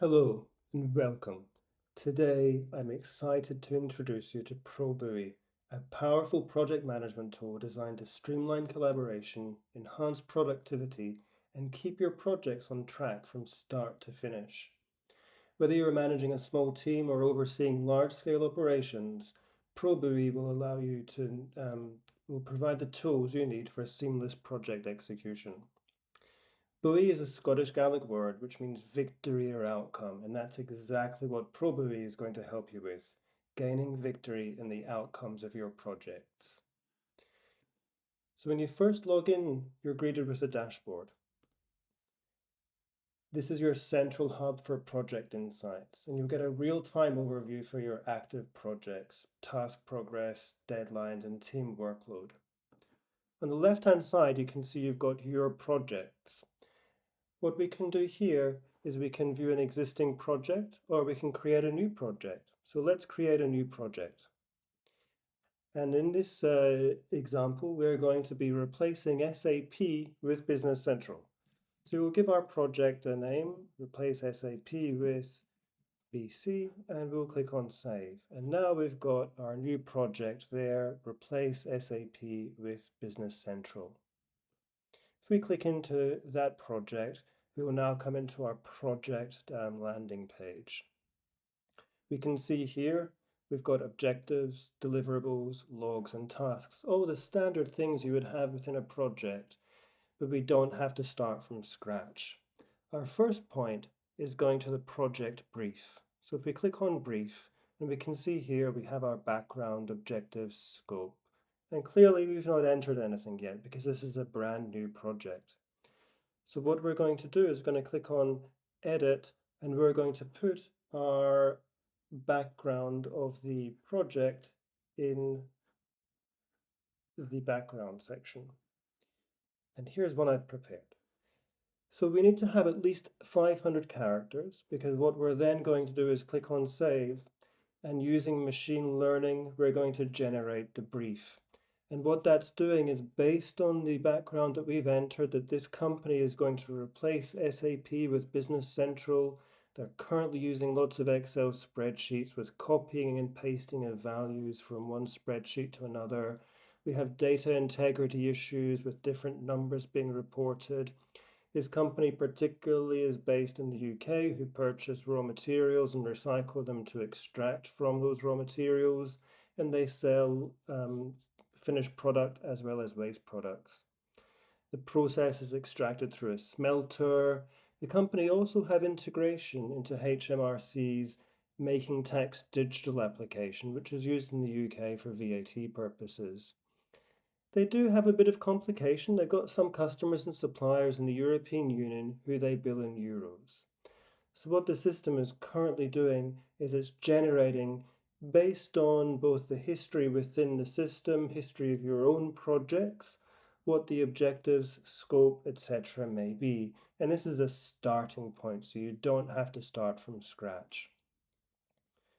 Hello and welcome. Today I'm excited to introduce you to ProBuaidh, a powerful project management tool designed to streamline collaboration, enhance productivity, and keep your projects on track from start to finish. Whether you're managing a small team or overseeing large-scale operations, ProBuaidh will allow you to will provide the tools you need for a seamless project execution. Buoy is a Scottish Gaelic word which means victory or outcome, and that's exactly what ProBuaidh is going to help you with, gaining victory in the outcomes of your projects. So when you first log in, you're greeted with a dashboard. This is your central hub for project insights, and you'll get a real-time overview for your active projects, task progress, deadlines, and team workload. On the left-hand side, you can see you've got your projects. What we can do here is we can view an existing project or we can create a new project. So let's create a new project. And in this example, we're going to be replacing SAP with Business Central. So we'll give our project a name, replace SAP with BC, and we'll click on Save. And now we've got our new project there, replace SAP with Business Central. If we click into that project, we will now come into our project landing page. We can see here we've got objectives, deliverables, logs, and tasks, all the standard things you would have within a project, but we don't have to start from scratch. Our first point is going to the project brief. So if we click on brief, and we can see here we have our background, objectives, scope. And clearly we've not entered anything yet because this is a brand new project. So what we're going to do is going to click on edit, and we're going to put our background of the project in the background section. And here's what I've prepared. So we need to have at least 500 characters, because what we're then going to do is click on save, and using machine learning, we're going to generate the brief. And what that's doing is based on the background that we've entered, that this company is going to replace SAP with Business Central. They're currently using lots of Excel spreadsheets with copying and pasting of values from one spreadsheet to another. We have data integrity issues with different numbers being reported. This company particularly is based in the UK, who purchase raw materials and recycle them to extract from those raw materials, and they sell finished product as well as waste products. The process is extracted through a smelter. The company also have integration into HMRC's Making Tax digital application, which is used in the UK for VAT purposes. They do have a bit of complication. They've got some customers and suppliers in the European Union who they bill in euros. So what the system is currently doing is it's generating, based on both the history within the system, history of your own projects, what the objectives, scope, etc. may be. And this is a starting point, so you don't have to start from scratch.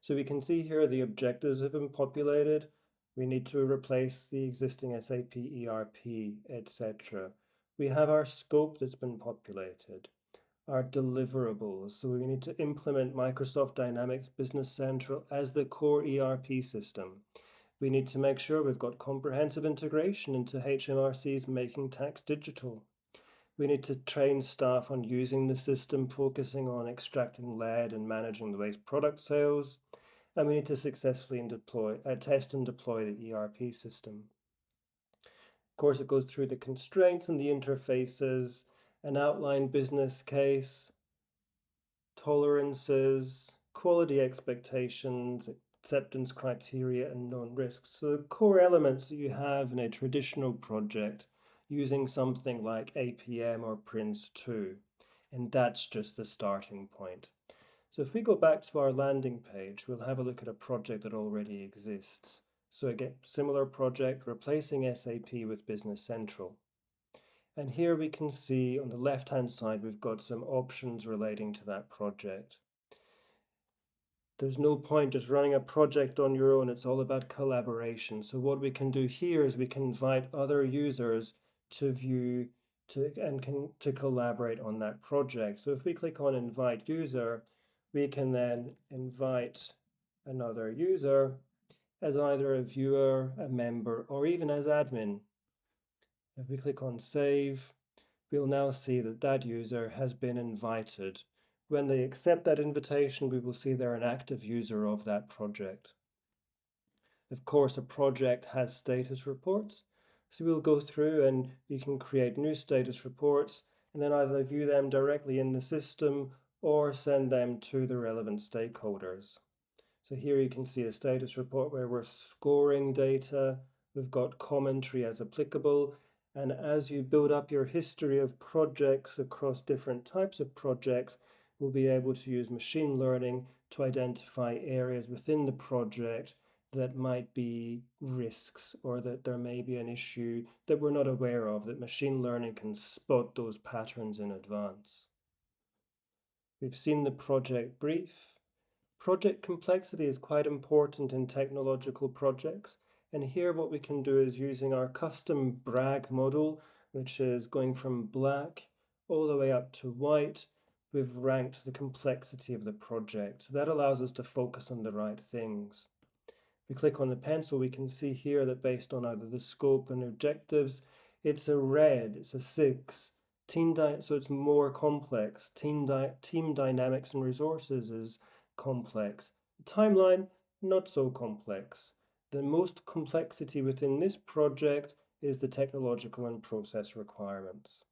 So we can see here the objectives have been populated. We need to replace the existing SAP ERP, etc. We have our scope that's been populated, our deliverables. So we need to implement Microsoft Dynamics Business Central as the core ERP system. We need to make sure we've got comprehensive integration into HMRC's Making Tax Digital. We need to train staff on using the system, focusing on extracting lead and managing the waste product sales. And we need to successfully test and deploy the ERP system. Of course, it goes through the constraints and the interfaces, an outline business case, tolerances, quality expectations, acceptance criteria, and known risks. So the core elements that you have in a traditional project using something like APM or Prince2, and that's just the starting point. So if we go back to our landing page, we'll have a look at a project that already exists. So again, similar project, replacing SAP with Business Central. And here we can see on the left-hand side, we've got some options relating to that project. There's no point just running a project on your own. It's all about collaboration. So what we can do here is we can invite other users to view to collaborate on that project. So if we click on invite user, we can then invite another user as either a viewer, a member, or even as admin. If we click on Save, we'll now see that that user has been invited. When they accept that invitation, we will see they're an active user of that project. Of course, a project has status reports, so we'll go through and you can create new status reports and then either view them directly in the system or send them to the relevant stakeholders. So here you can see a status report where we're scoring data, we've got commentary as applicable, and as you build up your history of projects across different types of projects, we'll be able to use machine learning to identify areas within the project that might be risks or that there may be an issue that we're not aware of, that machine learning can spot those patterns in advance. We've seen the project brief. Project complexity is quite important in technological projects, and here what we can do is using our custom Bragg model, which is going from black all the way up to white. We've ranked the complexity of the project, so that allows us to focus on the right things. If we click on the pencil, we can see here that based on either the scope and objectives, it's a red, it's a 6. So it's more complex. Team dynamics and resources is complex. Timeline, not so complex. The most complexity within this project is the technological and process requirements.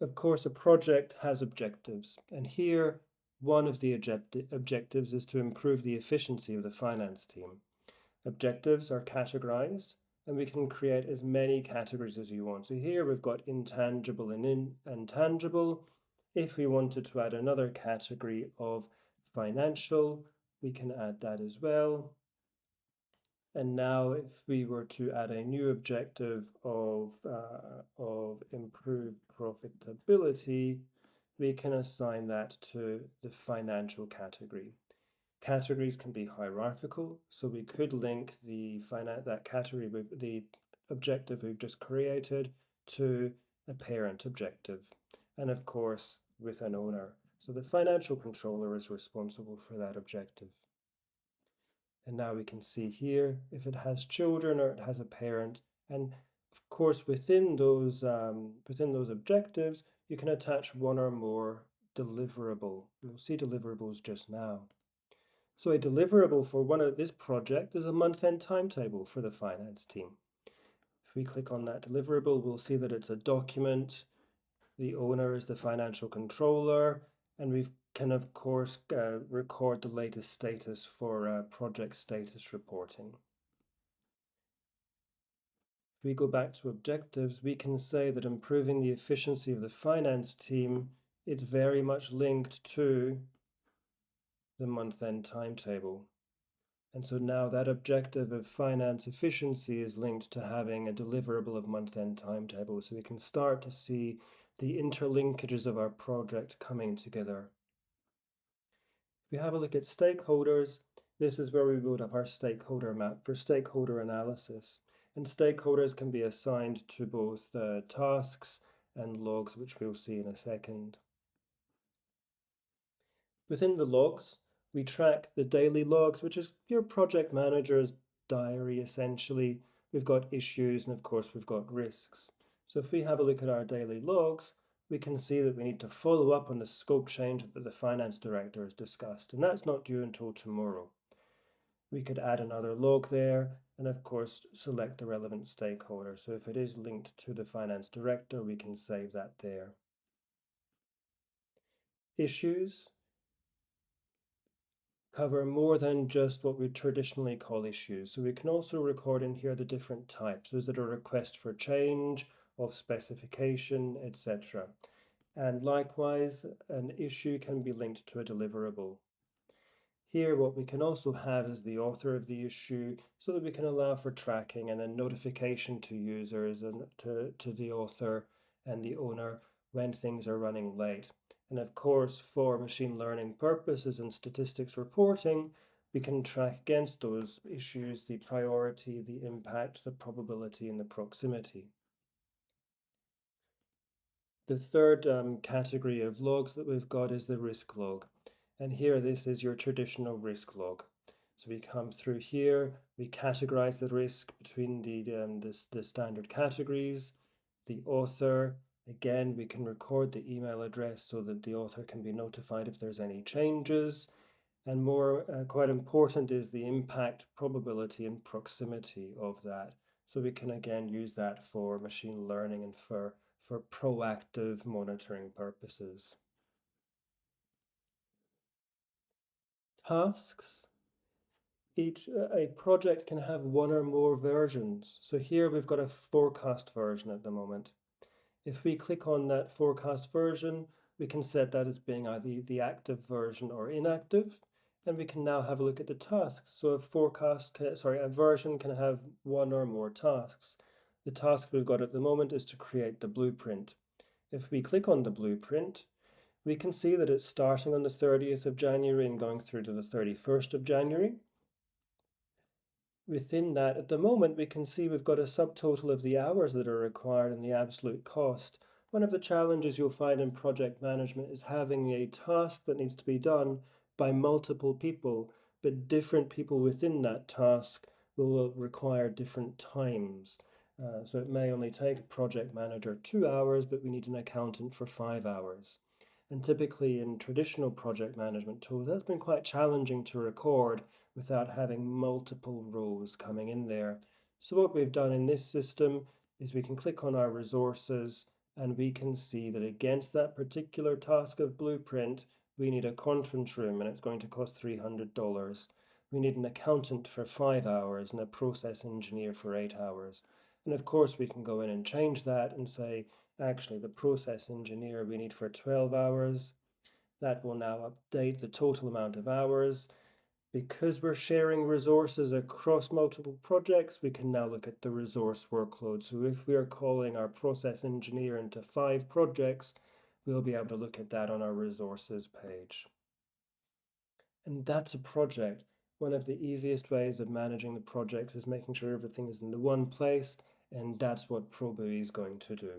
Of course, a project has objectives, and here one of the objectives is to improve the efficiency of the finance team. Objectives are categorized, and we can create as many categories as you want. So here we've got intangible and intangible. If we wanted to add another category of financial, we can add that as well. And now if we were to add a new objective of improved profitability, we can assign that to the financial category. Categories can be hierarchical, so we could link that category with the objective we've just created to a parent objective, and of course with an owner. So the financial controller is responsible for that objective. And now we can see here if it has children or it has a parent, and of course within those objectives you can attach one or more deliverable. We'll see deliverables just now. So a deliverable for this project is a month-end timetable for the finance team. If we click on that deliverable, we'll see that it's a document. The owner is the financial controller, and we can of course record the latest status for project status reporting. If we go back to objectives, we can say that improving the efficiency of the finance team is very much linked to the month-end timetable. And so now that objective of finance efficiency is linked to having a deliverable of month-end timetable. So we can start to see the interlinkages of our project coming together. If we have a look at stakeholders, this is where we build up our stakeholder map for stakeholder analysis. And stakeholders can be assigned to both tasks and logs, which we'll see in a second. Within the logs, we track the daily logs, which is your project manager's diary essentially. We've got issues and of course we've got risks. So if we have a look at our daily logs, we can see that we need to follow up on the scope change that the finance director has discussed, and that's not due until tomorrow. We could add another log there and of course select the relevant stakeholder. So if it is linked to the finance director, we can save that there. Issues cover more than just what we traditionally call issues. So we can also record in here the different types. Is it a request for change, of specification, etc. And likewise, an issue can be linked to a deliverable. Here what we can also have is the author of the issue, so that we can allow for tracking and then notification to users and to the author and the owner when things are running late. And of course, for machine learning purposes and statistics reporting, we can track against those issues the priority, the impact, the probability, and the proximity. The third category of logs that we've got is the risk log. And here, this is your traditional risk log. So we come through here, we categorize the risk between the standard categories, the author. Again, we can record the email address so that the author can be notified if there's any changes. And more quite important is the impact, probability, and proximity of that. So we can again use that for machine learning and for proactive monitoring purposes. Tasks. A project can have one or more versions. So here we've got a forecast version at the moment. If we click on that forecast version, we can set that as being either the active version or inactive. And we can now have a look at the tasks. So a version can have one or more tasks. The task we've got at the moment is to create the blueprint. If we click on the blueprint, we can see that it's starting on the 30th of January and going through to the 31st of January. Within that, at the moment, we can see we've got a subtotal of the hours that are required and the absolute cost. One of the challenges you'll find in project management is having a task that needs to be done by multiple people, but different people within that task will require different times. So it may only take a project manager 2 hours, but we need an accountant for 5 hours. And typically in traditional project management tools, that's been quite challenging to record without having multiple rows coming in there. So what we've done in this system is we can click on our resources and we can see that against that particular task of blueprint, we need a conference room and it's going to cost $300. We need an accountant for 5 hours and a process engineer for 8 hours. And of course we can go in and change that and say, actually the process engineer we need for 12 hours. That will now update the total amount of hours. Because we're sharing resources across multiple projects, we can now look at the resource workload. So if we are calling our process engineer into 5 projects, we'll be able to look at that on our resources page. And that's a project. One of the easiest ways of managing the projects is making sure everything is in the one place, and that's what ProBuaidh is going to do.